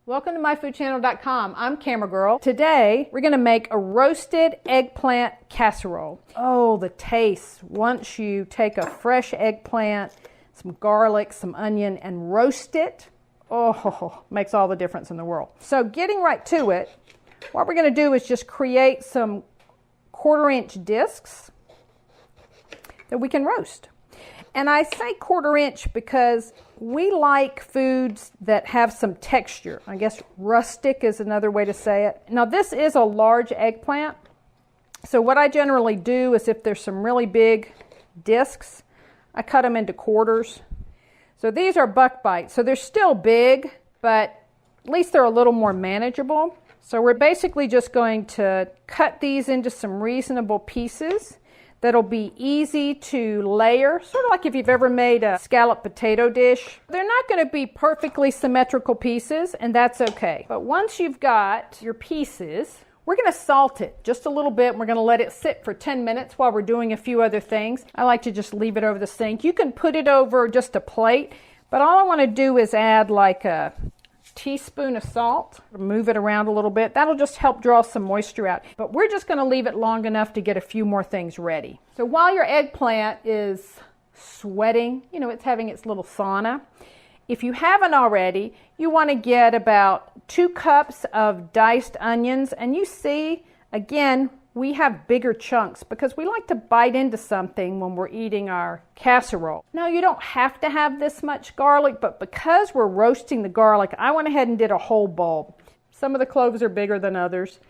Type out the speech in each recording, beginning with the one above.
Welcome to myfoodchannel.com. I'm Camera Girl. Today we're going to make a roasted eggplant casserole. Oh, the taste once you take a fresh eggplant, some garlic, some onion, and roast it. Oh, makes all the difference in the world. So getting right to it, what we're going to do is just create some 1/4-inch discs that we can roast. And I say 1/4-inch because we like foods that have some texture. I guess rustic is another way to say it. Now this is a large eggplant. So what I generally do is if there's some really big discs, I cut them into quarters. So these are buck bites. So they're still big, but at least they're a little more manageable. So we're basically just going to cut these into some reasonable pieces that'll be easy to layer, sort of like if you've ever made a scalloped potato dish. They're not going to be perfectly symmetrical pieces, and that's okay. But once you've got your pieces, we're going to salt it just a little bit, and we're going to let it sit for 10 minutes while we're doing a few other things. I like to just leave it over the sink. You can put it over just a plate, but all I want to do is add like a teaspoon of salt, move it around a little bit. That'll just help draw some moisture out. But we're just going to leave it long enough to get a few more things ready. So while your eggplant is sweating, you know, it's having its little sauna. If you haven't already, you want to get about 2 cups of diced onions. And you see, again, we have bigger chunks because we like to bite into something when we're eating our casserole. Now, you don't have to have this much garlic, but because we're roasting the garlic, I went ahead and did a whole bulb. Some of the cloves are bigger than others,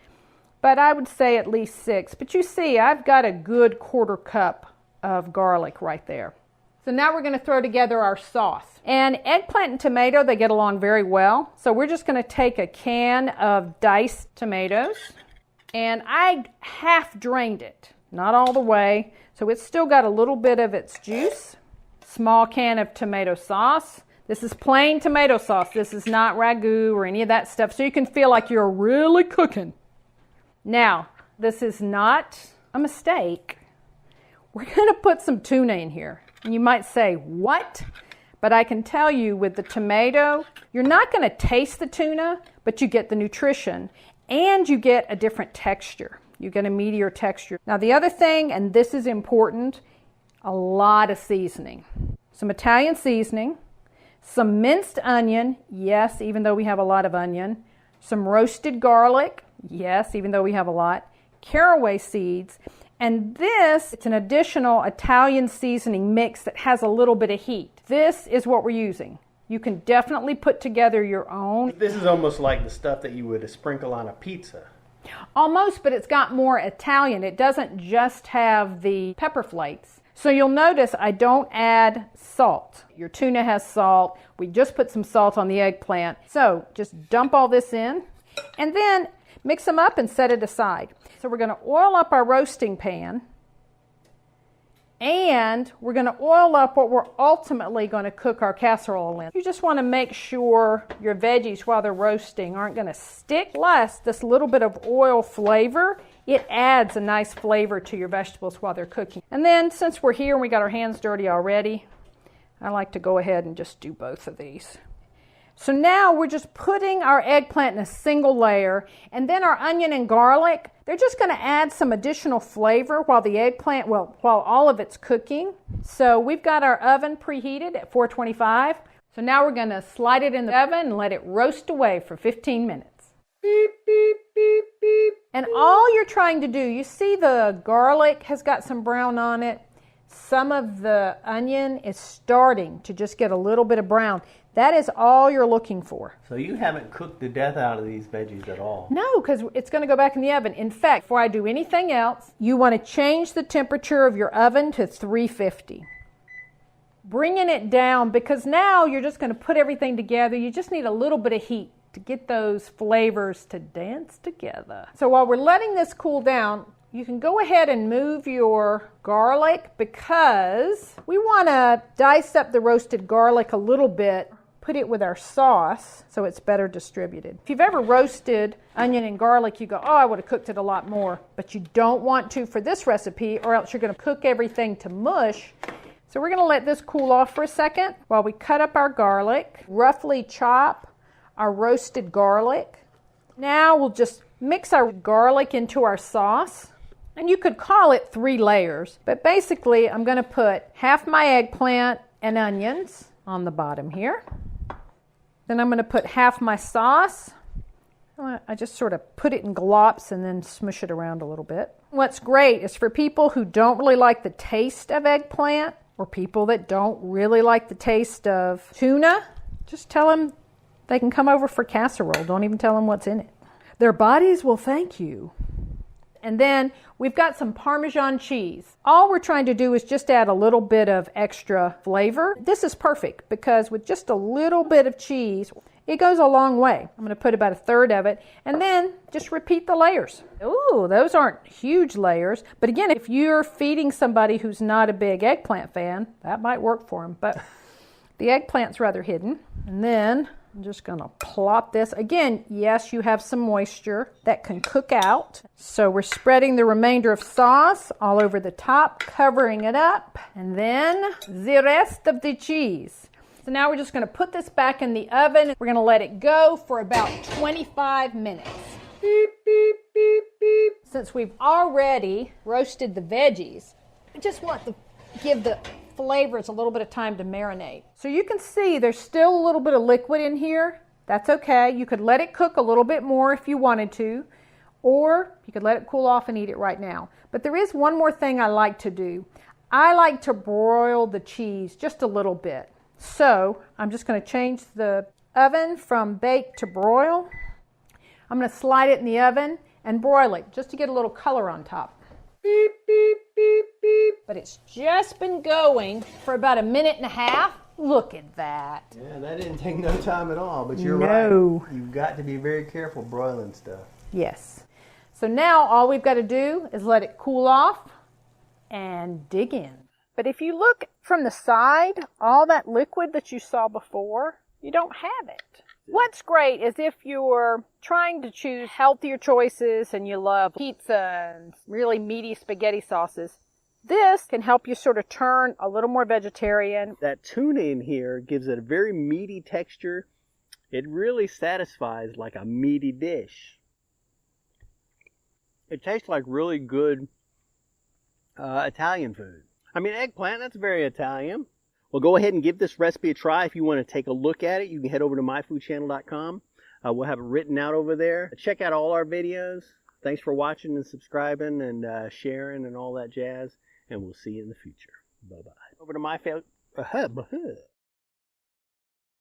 but I would say at least 6. But you see, I've got a good 1/4 cup of garlic right there. So now we're going to throw together our sauce. And eggplant and tomato, they get along very well. So we're just going to take a can of diced tomatoes. And I half drained it, not all the way, so it's still got a little bit of its juice. Small can of tomato sauce. This is plain tomato sauce. This is not ragu or any of that stuff, so you can feel like you're really cooking. Now, this is not a mistake. We're going to put some tuna in here. And you might say, what? But I can tell you with the tomato, you're not going to taste the tuna, but you get the nutrition. And you get a different texture. You get a meatier texture. Now the other thing, and this is important, a lot of seasoning. Some Italian seasoning, some minced onion, yes, even though we have a lot of onion, some roasted garlic, yes, even though we have a lot, caraway seeds, and this, it's an additional Italian seasoning mix that has a little bit of heat. This is what we're using. You can definitely put together your own. This is almost like the stuff that you would sprinkle on a pizza. Almost, but it's got more Italian. It doesn't just have the pepper flakes. So you'll notice I don't add salt. Your tuna has salt. We just put some salt on the eggplant. So just dump all this in and then mix them up and set it aside. So we're going to oil up our roasting pan. And we're going to oil up what we're ultimately going to cook our casserole in. You just want to make sure your veggies while they're roasting aren't going to stick. Plus, this little bit of oil flavor, it adds a nice flavor to your vegetables while they're cooking. And then since we're here and we got our hands dirty already, I like to go ahead and just do both of these. So now we're just putting our eggplant in a single layer, and then our onion and garlic, they're just going to add some additional flavor while the eggplant, while all of it's cooking. So we've got our oven preheated at 425. So now we're going to slide it in the oven and let it roast away for 15 minutes. Beep, beep, beep, beep. And all you're trying to do, you see the garlic has got some brown on it. Some of the onion is starting to just get a little bit of brown. That is all you're looking for. So you haven't cooked the death out of these veggies at all? No, because it's going to go back in the oven. In fact, before I do anything else, you want to change the temperature of your oven to 350. Bringing it down because now you're just going to put everything together. You just need a little bit of heat to get those flavors to dance together. So while we're letting this cool down, you can go ahead and move your garlic because we want to dice up the roasted garlic a little bit, put it with our sauce so it's better distributed. If you've ever roasted onion and garlic, you go, oh, I would have cooked it a lot more. But you don't want to for this recipe or else you're going to cook everything to mush. So we're going to let this cool off for a second while we cut up our garlic, roughly chop our roasted garlic. Now we'll just mix our garlic into our sauce. And you could call it 3 layers, but basically I'm going to put half my eggplant and onions on the bottom here. Then I'm going to put half my sauce. I just sort of put it in glops and then smush it around a little bit. What's great is for people who don't really like the taste of eggplant, or people that don't really like the taste of tuna, just tell them they can come over for casserole. Don't even tell them what's in it. Their bodies will thank you. And then we've got some Parmesan cheese. All we're trying to do is just add a little bit of extra flavor. This is perfect because with just a little bit of cheese, it goes a long way. I'm going to put about 1/3 of it and then just repeat the layers. Ooh, those aren't huge layers. But again, if you're feeding somebody who's not a big eggplant fan, that might work for them. But the eggplant's rather hidden. And then I'm just going to plop this. Again, yes, you have some moisture that can cook out. So we're spreading the remainder of sauce all over the top, covering it up, and then the rest of the cheese. So now we're just going to put this back in the oven. We're going to let it go for about 25 minutes. Beep, beep, beep, beep. Since we've already roasted the veggies, I just want to give the flavors a little bit of time to marinate. So you can see there's still a little bit of liquid in here. That's okay. You could let it cook a little bit more if you wanted to, or you could let it cool off and eat it right now. But there is one more thing I like to do. I like to broil the cheese just a little bit. So I'm just going to change the oven from bake to broil. I'm going to slide it in the oven and broil it just to get a little color on top. Beep, beep, beep, beep. But it's just been going for about 1.5 minutes. Look at that. Yeah, that didn't take no time at all, but you're No. right. You've got to be very careful broiling stuff. Yes. So now all we've got to do is let it cool off and dig in. But if you look from the side, all that liquid that you saw before, you don't have it. What's great is if you're trying to choose healthier choices and you love pizza and really meaty spaghetti sauces, this can help you sort of turn a little more vegetarian. That tuna in here gives it a very meaty texture. It really satisfies like a meaty dish. It tastes like really good Italian food. I mean, eggplant, that's very Italian. Well, go ahead and give this recipe a try. If you want to take a look at it, you can head over to myfoodchannel.com. We'll have it written out over there. Check out all our videos. Thanks for watching and subscribing and sharing and all that jazz. And we'll see you in the future. Bye-bye. Over to my